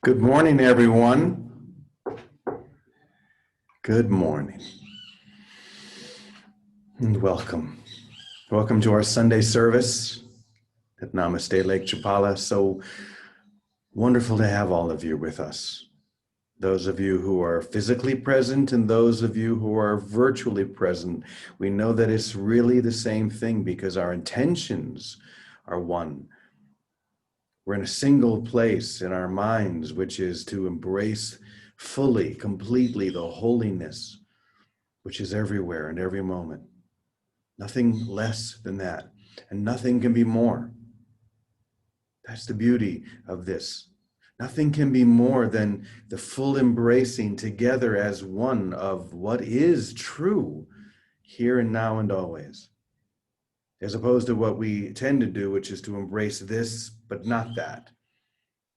Good morning, everyone. Good morning and welcome. Welcome to our Sunday service at Namaste Lake Chapala. So wonderful to have all of you with us. Those of you who are physically present and those of you who are virtually present, we know that it's really the same thing because our intentions are one. We're in a single place in our minds, which is to embrace fully, completely the holiness which is everywhere and every moment. Nothing less than that, and nothing can be more. That's the beauty of this. Nothing can be more than the full embracing together as one of what is true here and now and always, as opposed to what we tend to do, which is to embrace this, but not that.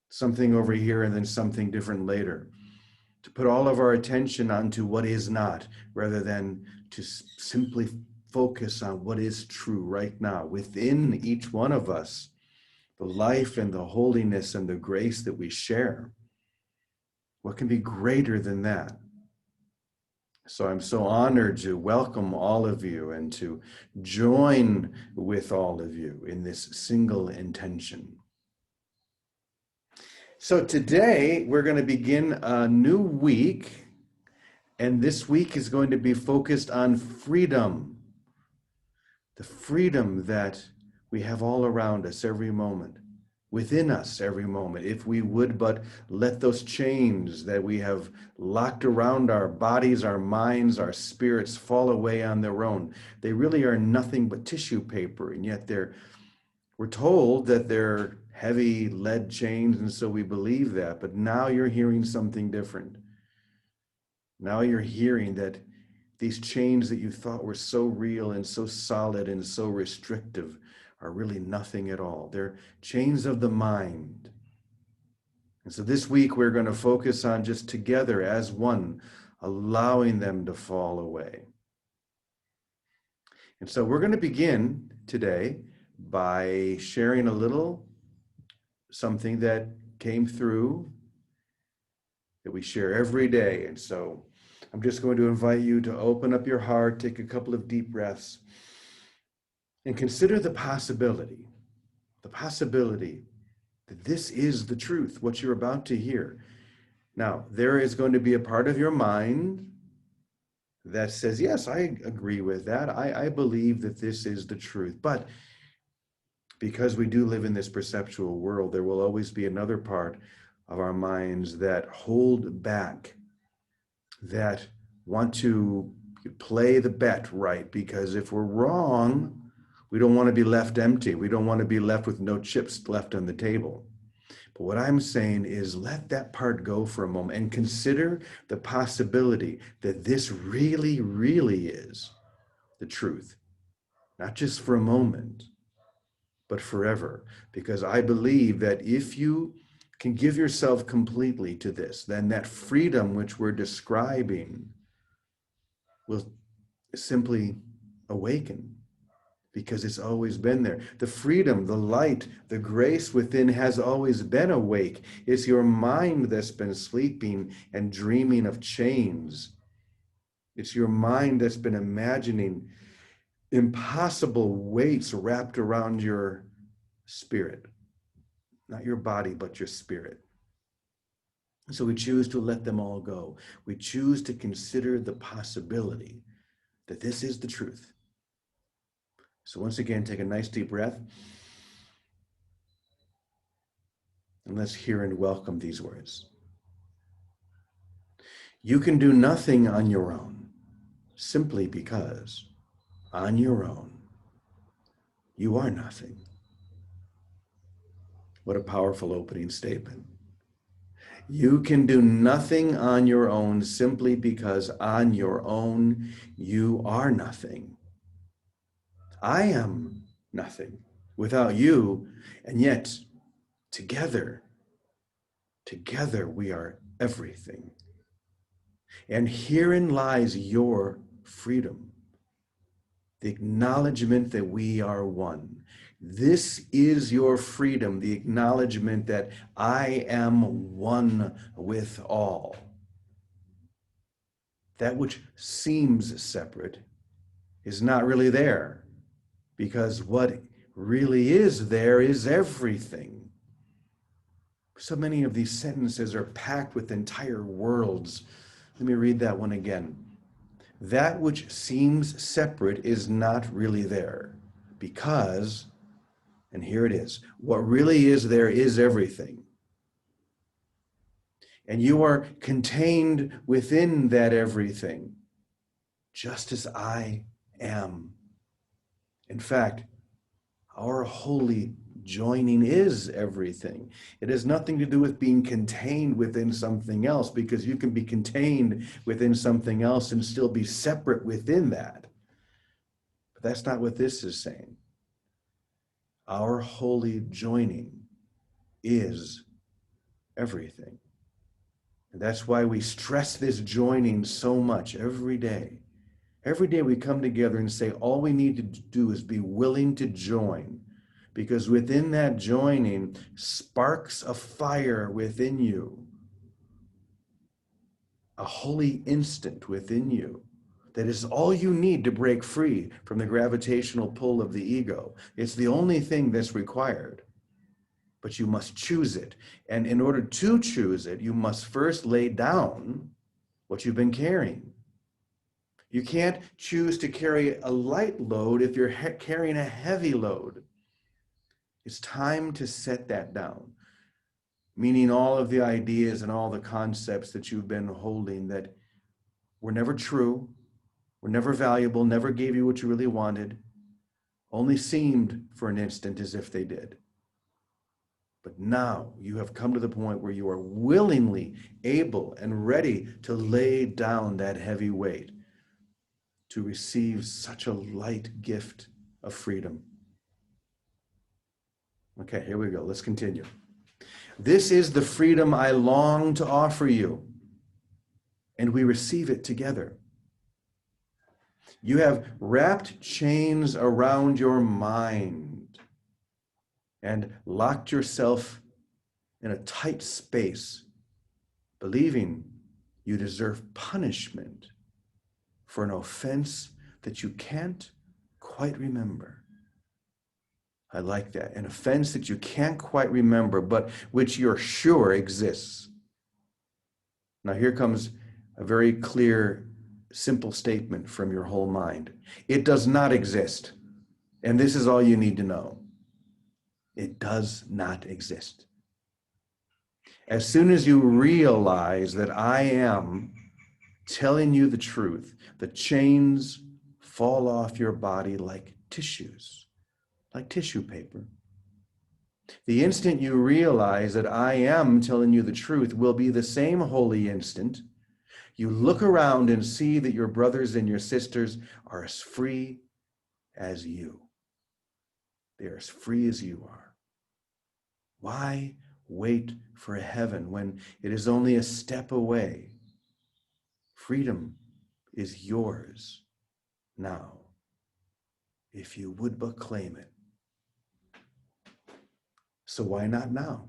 Something over here and then something different later. To put all of our attention onto what is not, rather than to simply focus on what is true right now within each one of us, the life and the holiness and the grace that we share. What can be greater than that? So I'm so honored to welcome all of you and to join with all of you in this single intention. So today we're going to begin a new week, and this week is going to be focused on freedom. The freedom that we have all around us every moment, within us every moment, if we would but let those chains that we have locked around our bodies, our minds, our spirits fall away on their own. They really are nothing but tissue paper, and yet we're told that they're heavy lead chains, and so we believe that. But now you're hearing something different. Now you're hearing that these chains that you thought were so real and so solid and so restrictive are really nothing at all. They're chains of the mind. And so this week we're going to focus on just together as one, allowing them to fall away. And so we're going to begin today by sharing a little something that came through that we share every day. And so I'm just going to invite you to open up your heart, take a couple of deep breaths, and consider the possibility that this is the truth, what you're about to hear. Now, there is going to be a part of your mind that says, yes, I agree with that. I believe that this is the truth. But because we do live in this perceptual world, there will always be another part of our minds that hold back, that want to play the bet right, because if we're wrong, we don't want to be left empty. We don't want to be left with no chips left on the table. But what I'm saying is let that part go for a moment and consider the possibility that this really, really is the truth, not just for a moment, but forever. Because I believe that if you can give yourself completely to this, then that freedom which we're describing will simply awaken, because it's always been there. The freedom, the light, the grace within has always been awake. It's your mind that's been sleeping and dreaming of chains. It's your mind that's been imagining impossible weights wrapped around your spirit. Not your body, but your spirit. So we choose to let them all go. We choose to consider the possibility that this is the truth. So once again, take a nice deep breath. And let's hear and welcome these words. You can do nothing on your own, simply because on your own, you are nothing. What a powerful opening statement. You can do nothing on your own simply because on your own, you are nothing. I am nothing without you, and yet together we are everything. And herein lies your freedom. The acknowledgement that we are one, This is your freedom, the acknowledgement that I am one with all. That which seems separate is not really there, because what really is there is everything. So many of these sentences are packed with entire worlds. Let me read that one again. That which seems separate is not really there, because, and here it is, what really is there is everything. And you are contained within that everything, just as I am. In fact, our holy joining is everything. It has nothing to do with being contained within something else, because you can be contained within something else and still be separate within that. But that's not what this is saying. Our holy joining is everything. And that's why we stress this joining so much every day. Every day we come together and say all we need to do is be willing to join, because within that joining sparks a fire within you, a holy instant within you that is all you need to break free from the gravitational pull of the ego. It's the only thing that's required. But you must choose it. And in order to choose it, you must first lay down what you've been carrying. You can't choose to carry a light load if you're carrying a heavy load. It's time to set that down, meaning all of the ideas and all the concepts that you've been holding that were never true, were never valuable, never gave you what you really wanted, only seemed for an instant as if they did. But now you have come to the point where you are willingly able and ready to lay down that heavy weight to receive such a light gift of freedom. Okay, here we go. Let's continue. This is the freedom I long to offer you, and we receive it together. You have wrapped chains around your mind and locked yourself in a tight space, believing you deserve punishment for an offense that you can't quite remember. I like that. An offense that you can't quite remember, but which you're sure exists. Now here comes a very clear, simple statement from your whole mind. It does not exist. And this is all you need to know. It does not exist. As soon as you realize that I am telling you the truth, the chains fall off your body like tissues, like tissue paper. The instant you realize that I am telling you the truth will be the same holy instant you look around and see that your brothers and your sisters are as free as you. They are as free as you are. Why wait for heaven when it is only a step away? Freedom is yours now, if you would but claim it. So why not now?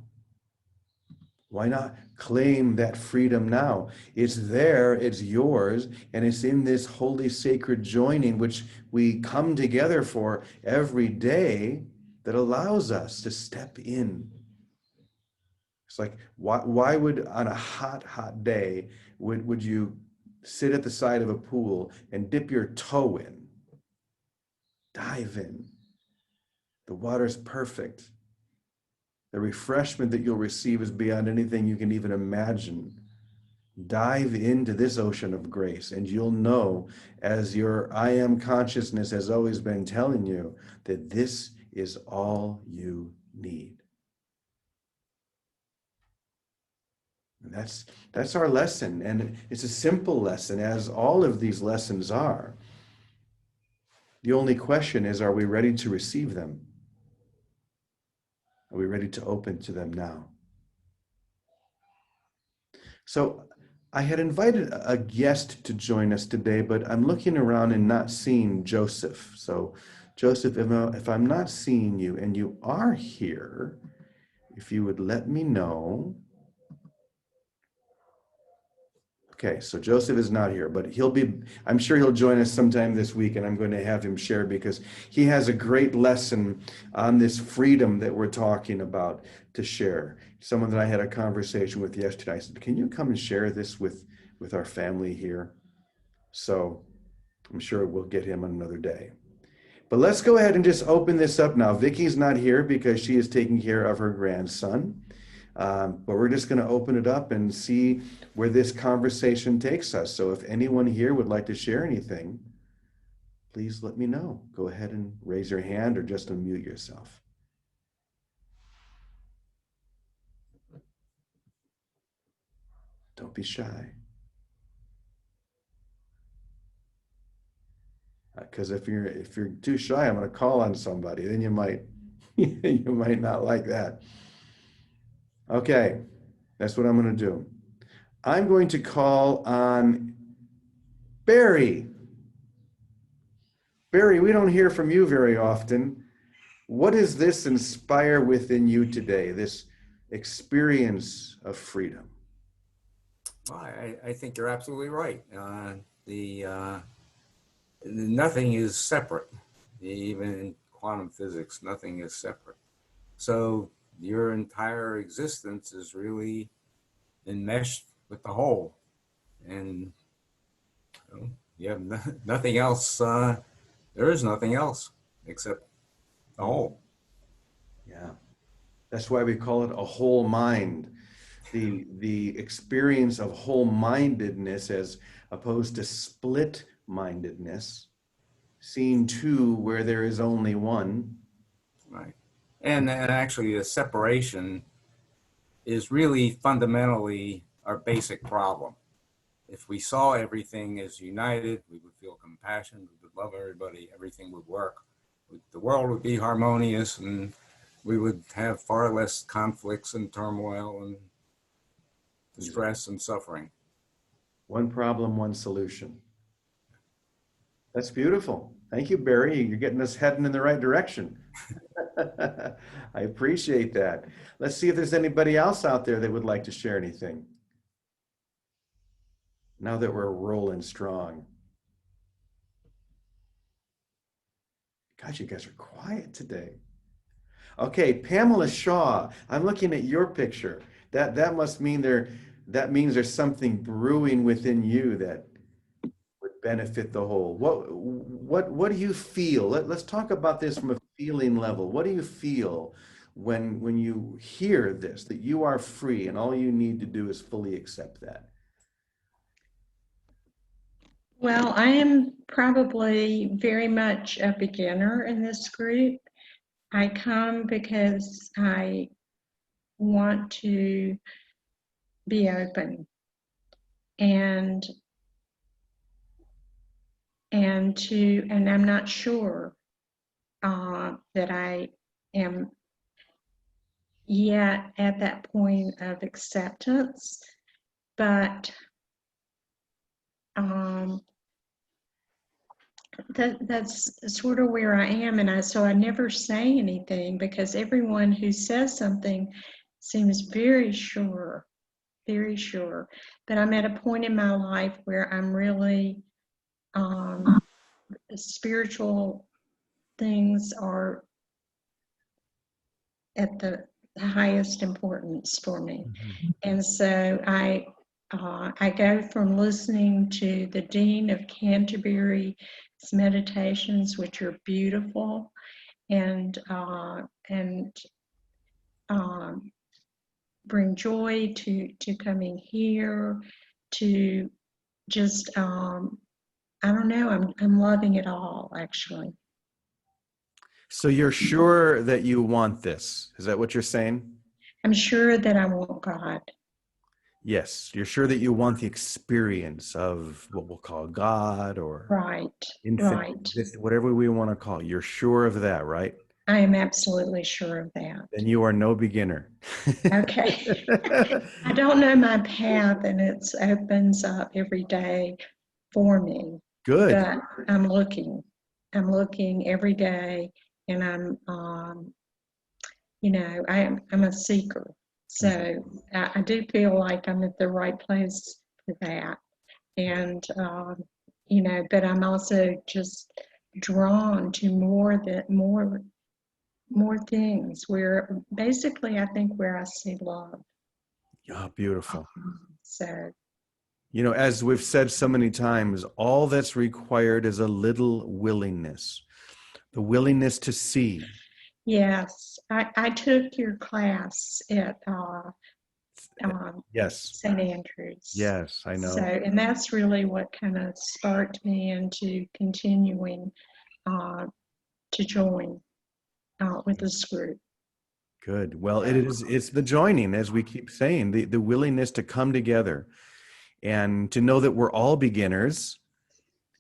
Why not claim that freedom now? It's there, it's yours, and it's in this holy sacred joining which we come together for every day that allows us to step in. It's like, why would on a hot day, would you sit at the side of a pool and dip your toe in? Dive in. The water's perfect. The refreshment that you'll receive is beyond anything you can even imagine. Dive into this ocean of grace, and you'll know, as your I am consciousness has always been telling you, that this is all you need. And that's our lesson, and it's a simple lesson, as all of these lessons are. The only question is, are we ready to receive them? Are we ready to open to them now? So I had invited a guest to join us today, but I'm looking around and not seeing Joseph. So Joseph, if I'm not seeing you and you are here, if you would let me know. Okay, so Joseph is not here, but I'm sure he'll join us sometime this week, and I'm going to have him share because he has a great lesson on this freedom that we're talking about to share. Someone that I had a conversation with yesterday, I said, can you come and share this with our family here? So I'm sure we'll get him on another day. But let's go ahead and just open this up now. Vicky's not here because she is taking care of her grandson. But we're just going to open it up and see where this conversation takes us. So if anyone here would like to share anything, please let me know. Go ahead and raise your hand or just unmute yourself. Don't be shy. Because if you're too shy, I'm going to call on somebody. Then you might you might not like that. Okay, that's what I'm going to do. I'm going to call on Barry. Barry, we don't hear from you very often. What does this inspire within you today, this experience of freedom? Well, I think you're absolutely right. Nothing is separate. Even in quantum physics, nothing is separate. So your entire existence is really enmeshed with the whole, and you have nothing else. There is nothing else except the whole. Yeah, that's why we call it a whole mind. The experience of whole-mindedness as opposed to split-mindedness, seeing two where there is only one. Right. And actually, the separation is really fundamentally our basic problem. If we saw everything as united, we would feel compassion, we would love everybody, everything would work. The world would be harmonious, and we would have far less conflicts and turmoil and stress and suffering. One problem, one solution. That's beautiful. Thank you, Barry. You're getting us heading in the right direction. I appreciate that. Let's see if there's anybody else out there that would like to share anything. Now that we're rolling strong. God, you guys are quiet today. Okay, Pamela Shaw, I'm looking at your picture. That must mean that means there's something brewing within you that would benefit the whole. What do you feel? Let's talk about this from a feeling level. What do you feel when you hear this, that you are free and all you need to do is fully accept that? Well, I am probably very much a beginner in this group. I come because I want to be open and I'm not sure that I am yet at that point of acceptance, but that's sort of where I am, and so I never say anything because everyone who says something seems very sure. But I'm at a point in my life where I'm really spiritual things are at the highest importance for me. Mm-hmm. And so I go from listening to the Dean of Canterbury's meditations, which are beautiful, and bring joy to coming here, to just I don't know. I'm loving it all, actually. So you're sure that you want this? Is that what you're saying? I'm sure that I want God. Yes, you're sure that you want the experience of what we'll call God or Right, infinite, whatever we want to call it. You're sure of that, right? I am absolutely sure of that. Then you are no beginner. Okay. I don't know my path, and it opens up every day for me. Good. But I'm looking. I'm looking every day, and I'm a seeker. So I do feel like I'm at the right place for that. And, but I'm also just drawn to more things where basically I think where I see love. Oh, beautiful. So, You know, as we've said so many times, all that's required is a little willingness, the willingness to see. yes, I took your class at Yes, St. Andrews. yes, I So, know. and that's really what kind of sparked me into continuing to join with this group. Good. Well, it's the joining, as we keep saying, the willingness to come together and to know that we're all beginners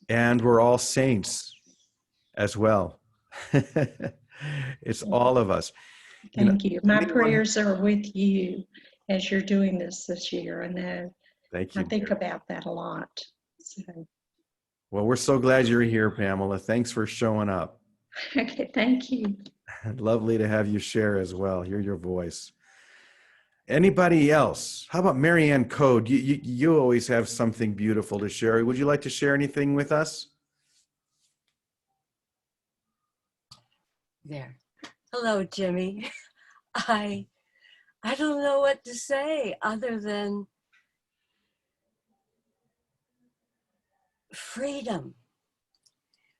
and we're all saints as well. It's all of us. Thank you. My anyone- prayers are with you as you're doing this year. I know. Thank I you, think dear. about that a lot. So, Well, we're so glad you're here, Pamela. Thanks for showing up. okay, thank you. Lovely to have you share as well, hear your voice. Anybody else? How about Marianne Code? You always have something beautiful to share. Would you like to share anything with us? There. Hello, Jimmy. I don't know what to say other than freedom.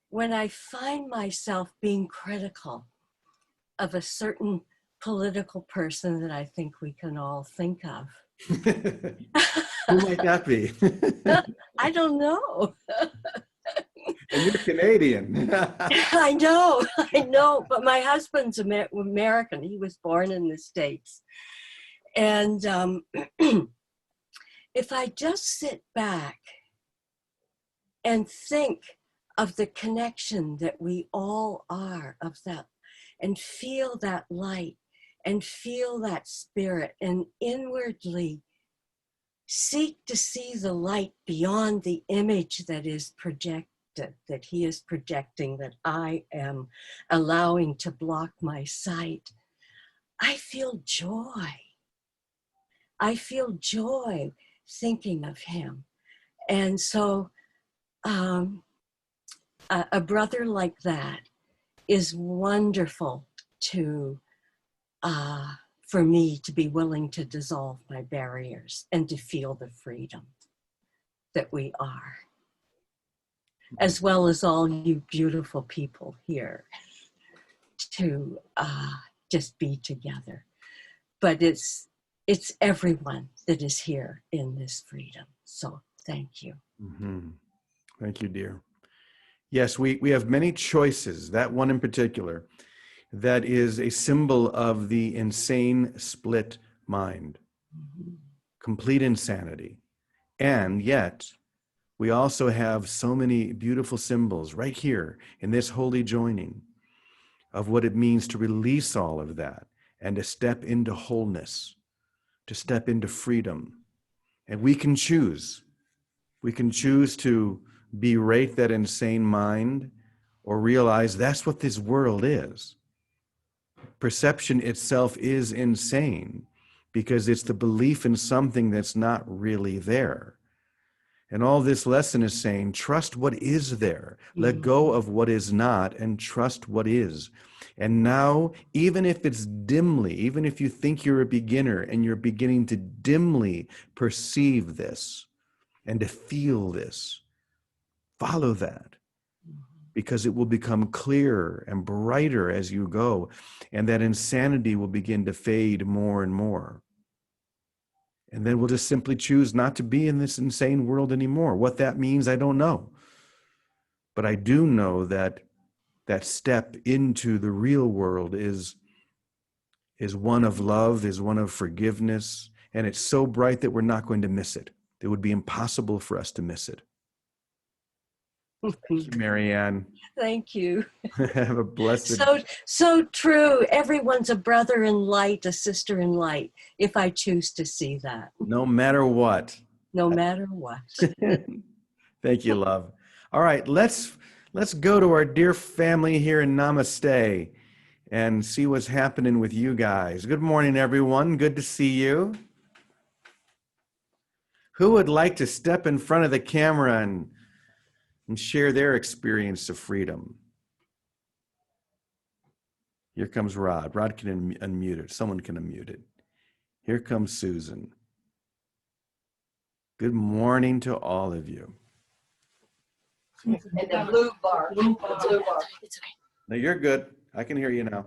When I find myself being critical of a certain political person that I think we can all think of. Who might that be? I don't know. And you're Canadian. I know, but my husband's American. He was born in the States. And if I just sit back and think of the connection that we all are of that, and feel that light, and feel that spirit, and inwardly seek to see the light beyond the image that is projected, that he is projecting, that I am allowing to block my sight, I feel joy. I feel joy thinking of him. And so a brother like that is wonderful to, for me to be willing to dissolve my barriers and to feel the freedom that we are, as well as all you beautiful people here, to just be together. But it's everyone that is here in this freedom. So thank you. Mm-hmm. Thank you, dear. Yes, we have many choices. That one in particular, that is a symbol of the insane split mind, complete insanity. And yet, we also have so many beautiful symbols right here in this holy joining of what it means to release all of that and to step into wholeness, to step into freedom. And we can choose. We can choose to berate that insane mind or realize that's what this world is. Perception itself is insane because it's the belief in something that's not really there. And all this lesson is saying, trust what is there. Let go of what is not and trust what is. And now, even if it's dimly, even if you think you're a beginner and you're beginning to dimly perceive this and to feel this, follow that, because it will become clearer and brighter as you go, and that insanity will begin to fade more and more. And then we'll just simply choose not to be in this insane world anymore. What that means, I don't know. But I do know that that step into the real world is one of love, is one of forgiveness, and it's so bright that we're not going to miss it. It would be impossible for us to miss it. Thank you, Marianne. Thank you. Have a blessed. So true. Everyone's a brother in light, a sister in light, if I choose to see that. No matter what. No matter what. Thank you, love. All right, let's Let's go to our dear family here in Namaste and see what's happening with you guys. Good morning, everyone. Good to see you. Who would like to step in front of the camera and share their experience of freedom? Here comes Rod. Rod can unmute it. Someone can unmute it. Here comes Susan. Good morning to all of you. And the blue bar. The blue bar. It's okay. No, you're good. I can hear you now.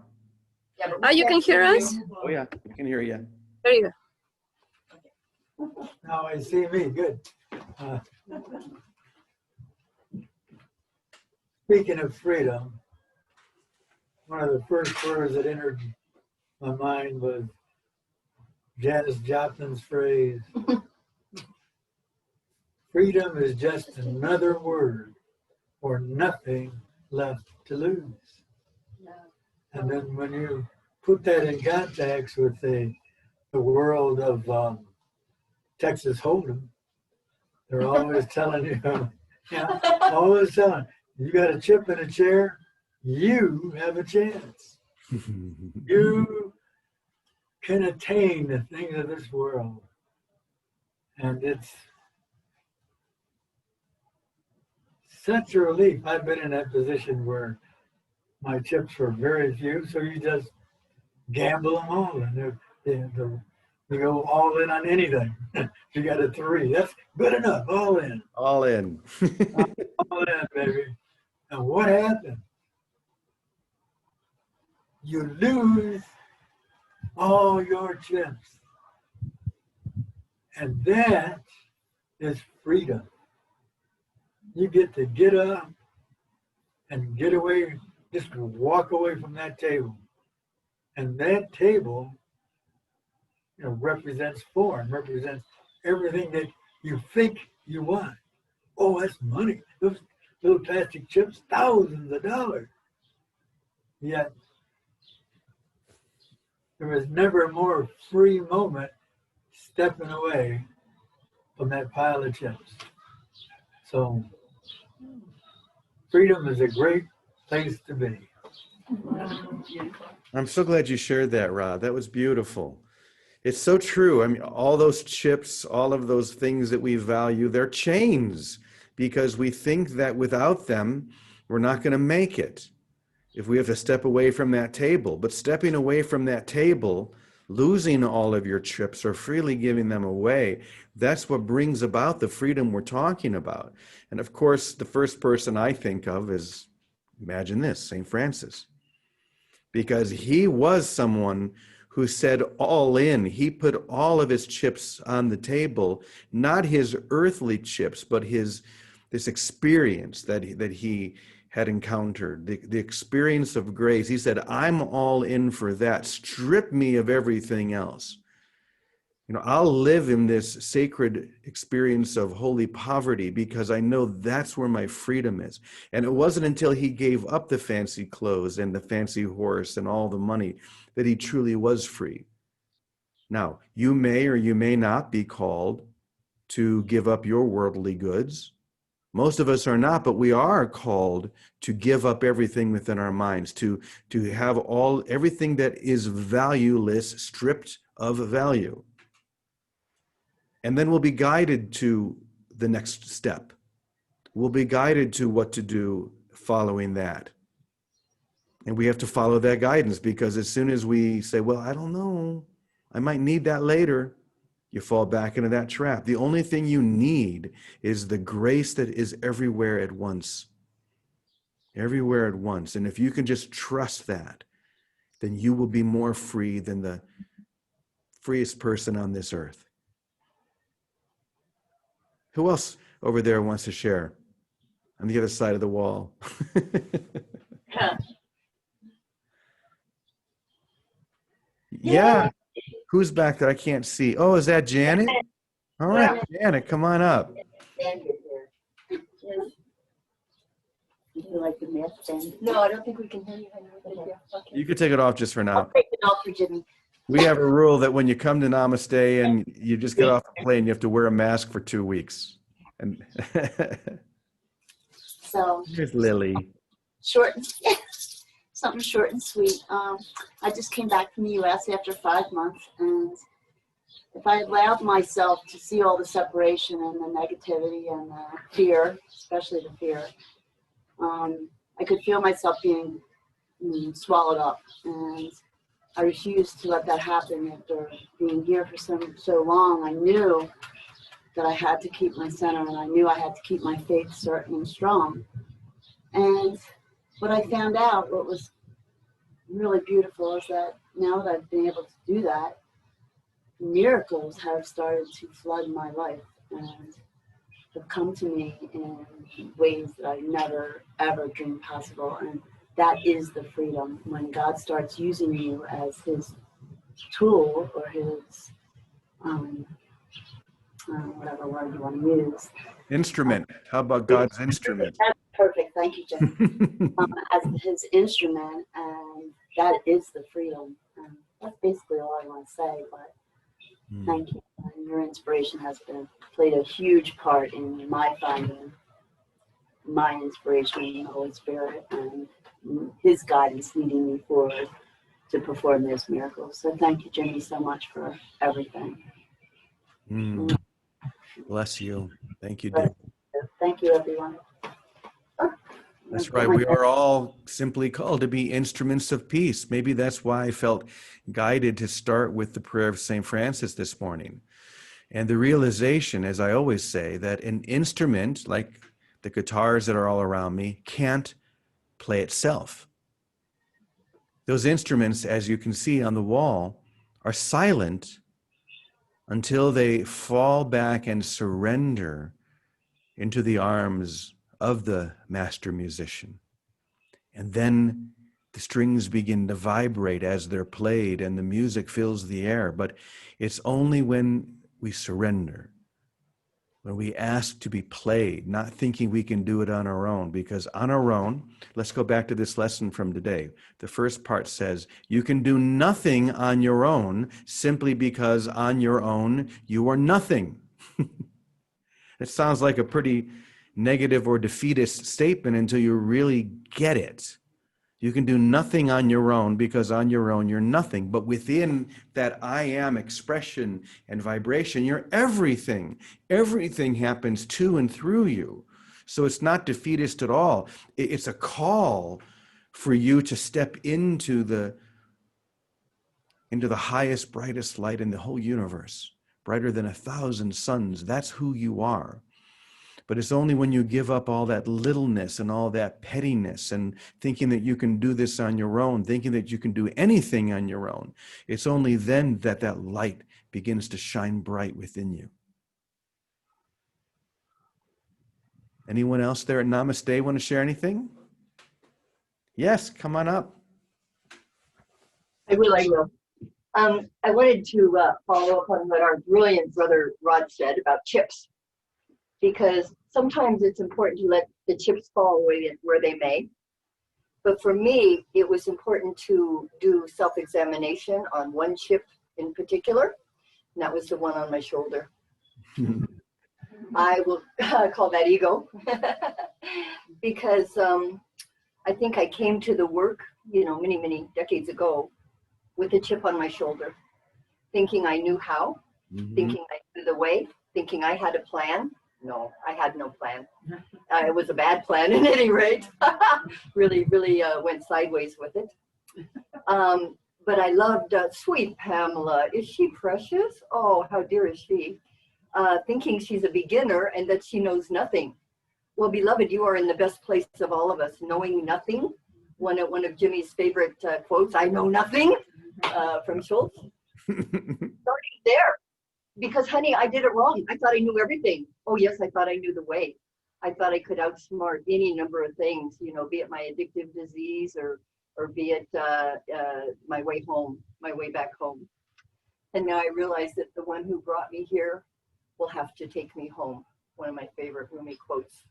Yeah, but Oh, you can hear us? Oh, yeah, we can hear you. There you go. Now I see me, good. Speaking of freedom, one of the first words that entered my mind was Janis Joplin's phrase, freedom is just another word for nothing left to lose. And then when you put that in context with the world of Texas Hold'em, they're always telling you, always telling you got a chip in a chair, you have a chance. You can attain the things of this world. And it's such a relief. I've been in that position where my chips were very few, so you just gamble them all. And you go all in on anything. You got a 3. That's good enough. All in. All in. All in, baby. And what happened? You lose all your chips. And that is freedom. You get to get up and get away, just walk away from that table. And that table, represents form, represents everything that you think you want. Oh, that's money. Those little plastic chips, thousands of dollars. Yet, there was never a more free moment stepping away from that pile of chips. So, freedom is a great place to be. I'm so glad you shared that, Rod. That was beautiful. It's so true. I mean, all those chips, all of those things that we value, they're chains because we think that without them, we're not going to make it if we have to step away from that table. But stepping away from that table, losing all of your chips or freely giving them away, that's what brings about the freedom we're talking about. And of course, the first person I think of is, imagine this, St. Francis. Because he was someone who said all in. He put all of his chips on the table, not his earthly chips, but this experience that he had encountered, the experience of grace. He said, I'm all in for that. Strip me of everything else. I'll live in this sacred experience of holy poverty because I know that's where my freedom is. And it wasn't until he gave up the fancy clothes and the fancy horse and all the money that he truly was free. Now, you may or you may not be called to give up your worldly goods. Most of us are not, but we are called to give up everything within our minds, to have everything that is valueless stripped of value. And then we'll be guided to the next step. We'll be guided to what to do following that. And we have to follow that guidance because as soon as we say, well, I don't know, I might need that later, you fall back into that trap. The only thing you need is the grace that is everywhere at once. Everywhere at once. And if you can just trust that, then you will be more free than the freest person on this earth. Who else over there wants to share on the other side of the wall? Yeah. Who's back there? I can't see. Oh, is that Janet? All right, Janet, come on up. Would you like the mask then? No, I don't think we can hear you. Okay. You could take it off just for now. I'll take it off for Jimmy. We have a rule that when you come to Namaste and you just get off the plane, you have to wear a mask for 2 weeks. And So Here's Lily. short, something short and sweet. I just came back from the U.S. after 5 months, and if I allowed myself to see all the separation and the negativity and the fear, especially the fear, I could feel myself being swallowed up, and I refused to let that happen. After being here for so long, I knew that I had to keep my center, and I knew I had to keep my faith certain and strong. And what I found out, what was really beautiful, is that now that I've been able to do that, miracles have started to flood my life and have come to me in ways that I never ever dreamed possible. And that is the freedom, when God starts using you as his tool, or his whatever word you want to use. Instrument. How about God's instrument? That's perfect. Thank you, Jim. As his instrument, and that is the freedom. That's basically all I want to say. But thank you. And your inspiration has played a huge part in my finding my inspiration in the Holy Spirit and his guidance leading me forward to perform those miracles. So thank you, Jimmy, so much for everything. Bless you. Thank you, dear. Thank you, everyone. That's right. We are all simply called to be instruments of peace. Maybe that's why I felt guided to start with the prayer of St. Francis this morning. And the realization, as I always say, that an instrument, like the guitars that are all around me, can't play itself. Those instruments, as you can see on the wall, are silent until they fall back and surrender into the arms of the master musician. And then the strings begin to vibrate as they're played and the music fills the air. But it's only when we surrender, when we ask to be played, not thinking we can do it on our own. Because on our own, let's go back to this lesson from today. The first part says, you can do nothing on your own simply because on your own you are nothing. It sounds like a pretty negative or defeatist statement until you really get it. You can do nothing on your own because on your own you're nothing. But within that I am expression and vibration, you're everything. Everything happens to and through you. So it's not defeatist at all. It's a call for you to step into the highest, brightest light in the whole universe, brighter than 1,000 suns. That's who you are. But it's only when you give up all that littleness and all that pettiness and thinking that you can do this on your own, thinking that you can do anything on your own, it's only then that that light begins to shine bright within you. Anyone else there at Namaste want to share anything? Yes, come on up. I will. I wanted to follow up on what our brilliant brother Rod said about chips, because sometimes it's important to let the chips fall away where they may. But for me, it was important to do self-examination on one chip in particular, and that was the one on my shoulder. I will call that ego, because I think I came to the work, many, many decades ago with a chip on my shoulder, thinking I knew how, thinking I knew the way, thinking I had a plan. No, I had no plan. It was a bad plan at any rate. Really went sideways with it. But I loved sweet Pamela. Is she precious? Oh, how dear is she? Thinking she's a beginner and that she knows nothing. Well, beloved, you are in the best place of all of us, knowing nothing. One of Jimmy's favorite quotes, I know nothing, from Schultz. Starting there. Because, honey, I did it wrong. I thought I knew everything. Oh, yes, I thought I knew the way. I thought I could outsmart any number of things, be it my addictive disease or be it my way home, my way back home. And now I realize that the one who brought me here will have to take me home. One of my favorite Rumi quotes.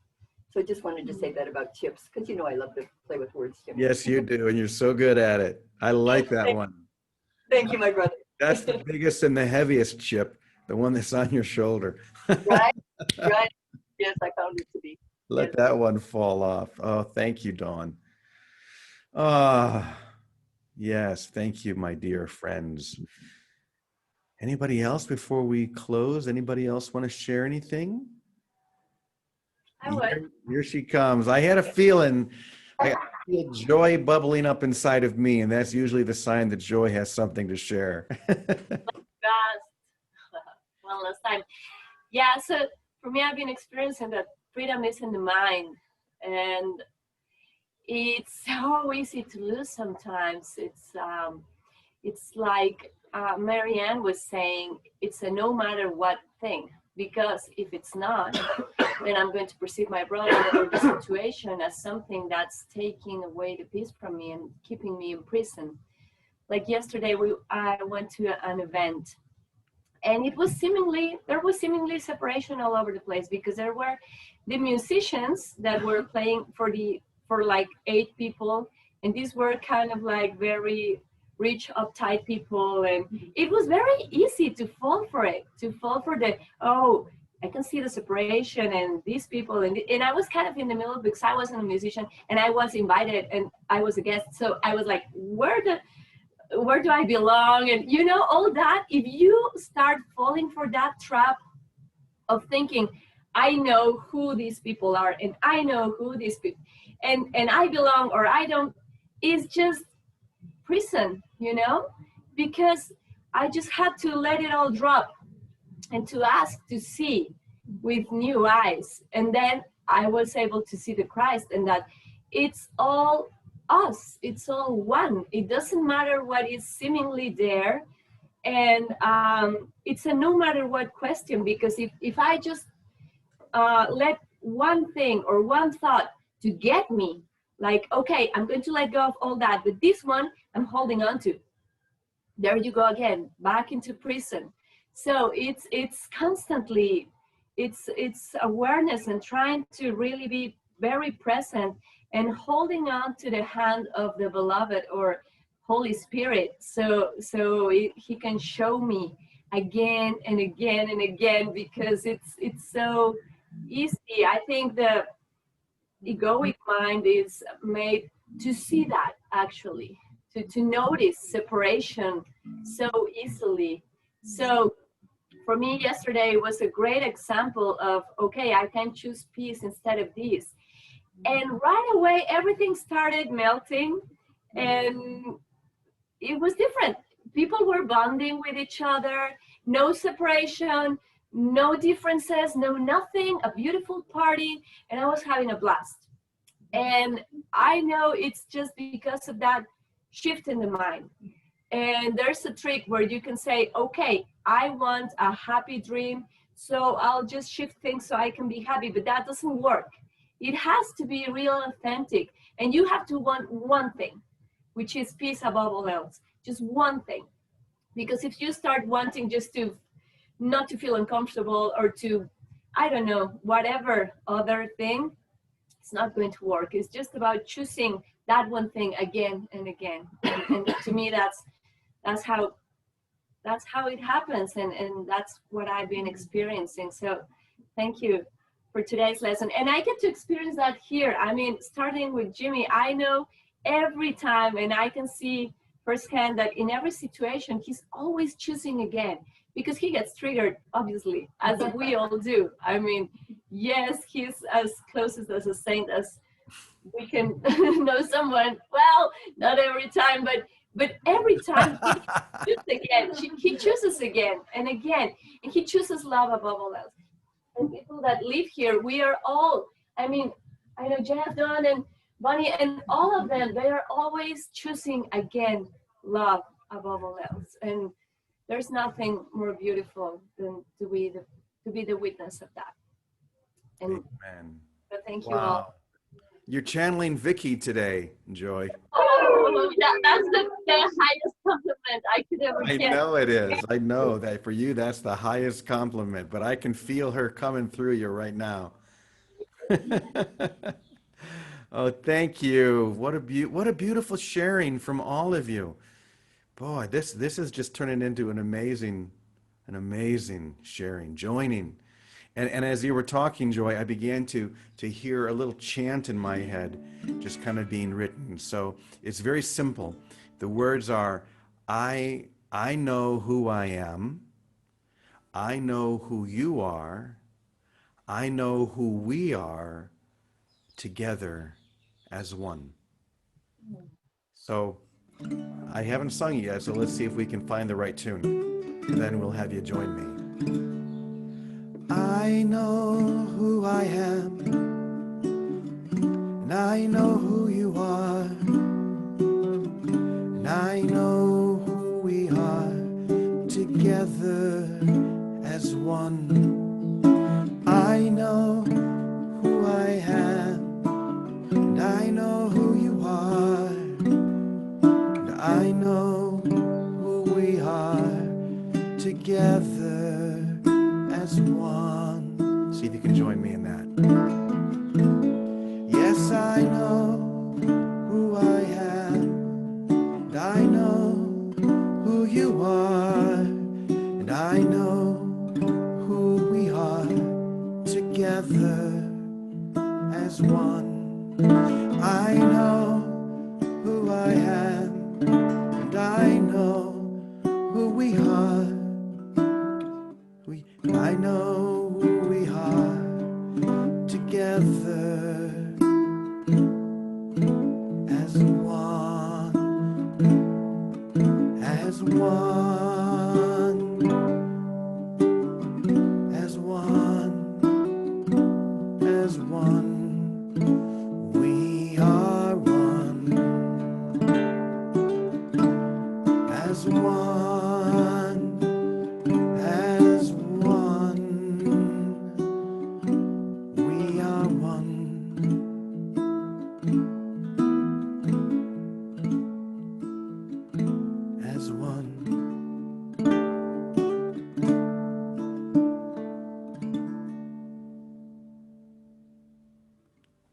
So I just wanted to say that about chips, because I love to play with words, Jim. Yes, you do, and you're so good at it. I like that one. Thank you, my brother. That's the biggest and the heaviest chip, the one that's on your shoulder. Right? Yes, I found it to be. let that one fall off. Oh, thank you, Dawn. Ah, yes, thank you, my dear friends. Anybody else before we close? Anybody else want to share anything? I would. Here she comes. I had a feeling. I feel joy bubbling up inside of me, and that's usually the sign that joy has something to share. Fast. One last time. Yeah, so for me, I've been experiencing that freedom is in the mind. And it's so easy to lose sometimes. It's like Marianne was saying, it's a no matter what thing. Because if it's not, then I'm going to perceive my brother or the situation as something that's taking away the peace from me and keeping me in prison. Like yesterday, I went to an event, and there was seemingly separation all over the place, because there were the musicians that were playing for like 8 people, and these were kind of like very rich, uptight people, and it was very easy to fall for the, oh, I can see the separation and these people, and I was kind of in the middle because I wasn't a musician and I was invited and I was a guest, so I was like, where do I belong? And all that. If you start falling for that trap of thinking, I know who these people are and I know who these people, and I belong or I don't, it's just prison, because I just had to let it all drop and to ask to see with new eyes. And then I was able to see the Christ, and that it's all us, it's all one. It doesn't matter what is seemingly there. And it's a no matter what question, because if I just let one thing or one thought to get me, like, okay, I'm going to let go of all that, but this one I'm holding on to. There you go again, back into prison. So it's constantly, it's awareness and trying to really be very present and holding on to the hand of the beloved or Holy Spirit, so he can show me again and again and again, because it's so easy. I think the egoic mind is made to see that, actually, to notice separation so easily. So for me, yesterday was a great example of, okay, I can choose peace instead of this. And right away, everything started melting, and it was different. People were bonding with each other, no separation, no differences, no nothing, a beautiful party, and I was having a blast. And I know it's just because of that shift in the mind. And there's a trick where you can say, okay, I want a happy dream, so I'll just shift things so I can be happy, but that doesn't work. It has to be real, authentic, and you have to want one thing, which is peace above all else, just one thing. Because if you start wanting just to not to feel uncomfortable or to, I don't know, whatever other thing, it's not going to work. It's just about choosing that one thing again and again. And to me, that's how it happens, and that's what I've been experiencing. So thank you for today's lesson. And I get to experience that here. I mean, starting with Jimmy, I know every time, and I can see firsthand that in every situation, he's always choosing again, because he gets triggered, obviously, as we all do. I mean, yes, he's as closest as a saint as we can know someone. Well, not every time, but every time he chooses again. He chooses again and again, and he chooses love above all else. And people that live here, we are all, I mean, I know Jeff, Don, and Bonnie, and all of them, they are always choosing again love above all else. And there's nothing more beautiful than to be the witness of that. And Amen. so thank you all. You're channeling Vicky today, Joy. Oh, that's the highest compliment I could ever I get. know it is. I know that for you, that's the highest compliment, but I can feel her coming through you right now. Oh, thank you. What a beautiful sharing from all of you. Boy, this is just turning into an amazing sharing, joining. And as you were talking, Joy, I began to hear a little chant in my head, just kind of being written. So it's very simple. The words are, I know who I am. I know who you are. I know who we are together as one. So I haven't sung it yet, so let's see if we can find the right tune. And then we'll have you join me. I know who I am, and I know who you are, and I know who we are together as one. I know who I am, and I know who you are, and I know who we are together as one. See if you can join me in that. Yes, I know who I am, and I know who you are, and I know who we are together as one. I know who I am, and I know who we are. I know who we are together as one, as one, as one, as one. We are one, as one, as one. We are one. As one.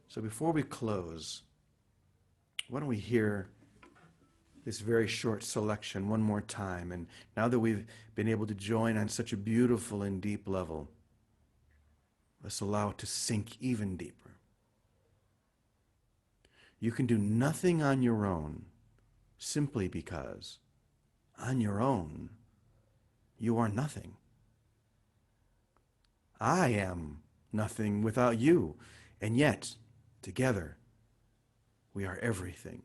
So before we close, why don't we hear this very short selection one more time? And now that we've been able to join on such a beautiful and deep level, let's allow it to sink even deeper. You can do nothing on your own simply because on your own you are nothing. I am nothing without you, and yet together we are everything.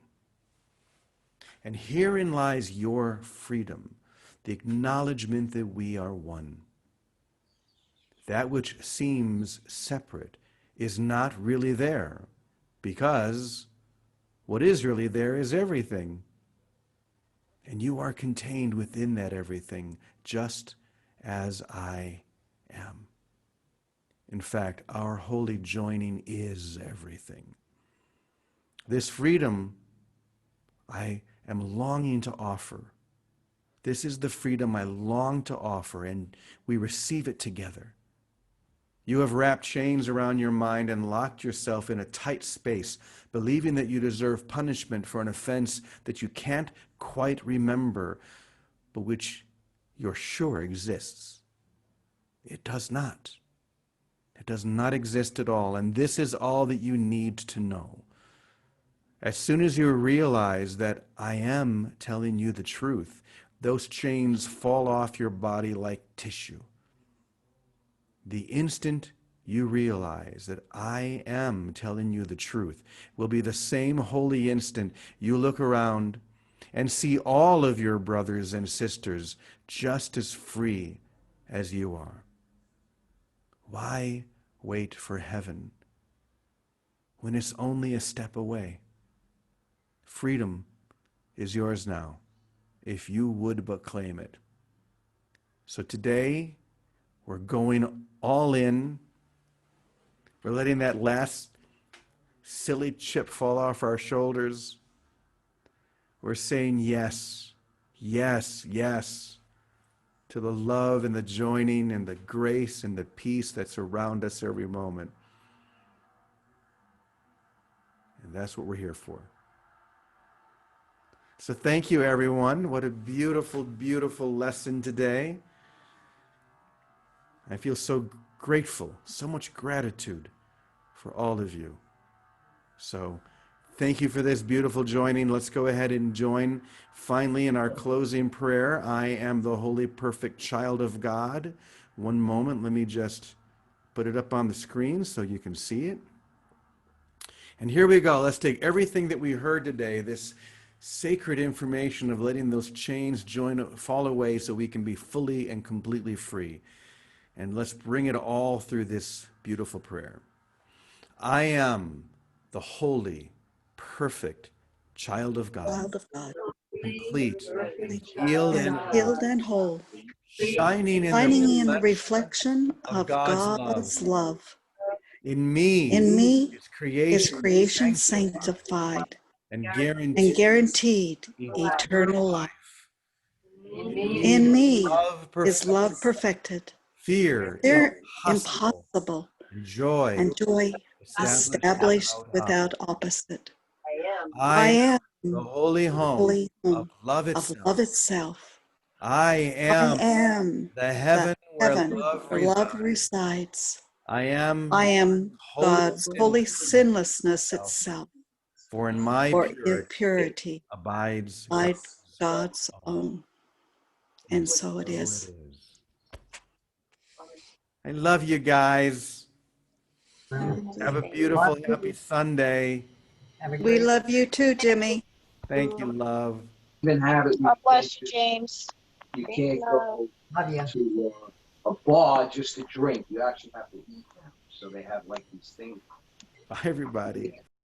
And herein lies your freedom, the acknowledgement that we are one. That which seems separate is not really there, because what is really there is everything. And you are contained within that everything, just as I am. In fact, our holy joining is everything. This freedom I am longing to offer. This is the freedom I long to offer, and we receive it together. You have wrapped chains around your mind and locked yourself in a tight space, believing that you deserve punishment for an offense that you can't quite remember, but which you're sure exists. It does not. It does not exist at all, and this is all that you need to know. As soon as you realize that I am telling you the truth, those chains fall off your body like tissue. The instant you realize that I am telling you the truth will be the same holy instant you look around and see all of your brothers and sisters just as free as you are. Why wait for heaven when it's only a step away? Freedom is yours now, if you would but claim it. So today, we're going all in. We're letting that last silly chip fall off our shoulders. We're saying yes, yes, yes to the love and the joining and the grace and the peace that's around us every moment. And that's what we're here for. So thank you, everyone. What a beautiful, beautiful lesson today. I feel so grateful, so much gratitude for all of you. So thank you for this beautiful joining. Let's go ahead and join finally in our closing prayer. I am the holy, perfect child of God. One moment, let me just put it up on the screen so you can see it. And here we go. Let's take everything that we heard today, this sacred information of letting those chains fall away so we can be fully and completely free. And let's bring it all through this beautiful prayer. I am the holy, perfect child of God, Child of God, complete, healed and healed and whole, shining in shining in the the reflection of of God's love. God's love. In me In me is is creation creation sanctified sanctified and and guaranteed guaranteed eternal eternal life. life. In me Love is love perfected, perfected, fear fear impossible, impossible, and joy and joy established without without opposite. I I am am the holy the home holy of home love of itself. love itself. I I am am the the heaven where heaven love where love resides. resides. I am I am holy God's holy sinlessness sinlessness itself. itself, For in my for in purity purity abides abides God's God's own. own. And so it So is. it is. I love you guys. Have a beautiful, happy Sunday. Have a We great love you too, Jimmy. Thank you, love. Even have it. God bless you, James. You Thank can't you. go love you. to a bar just to drink. You actually have to eat now. So they have like these things. Bye, everybody.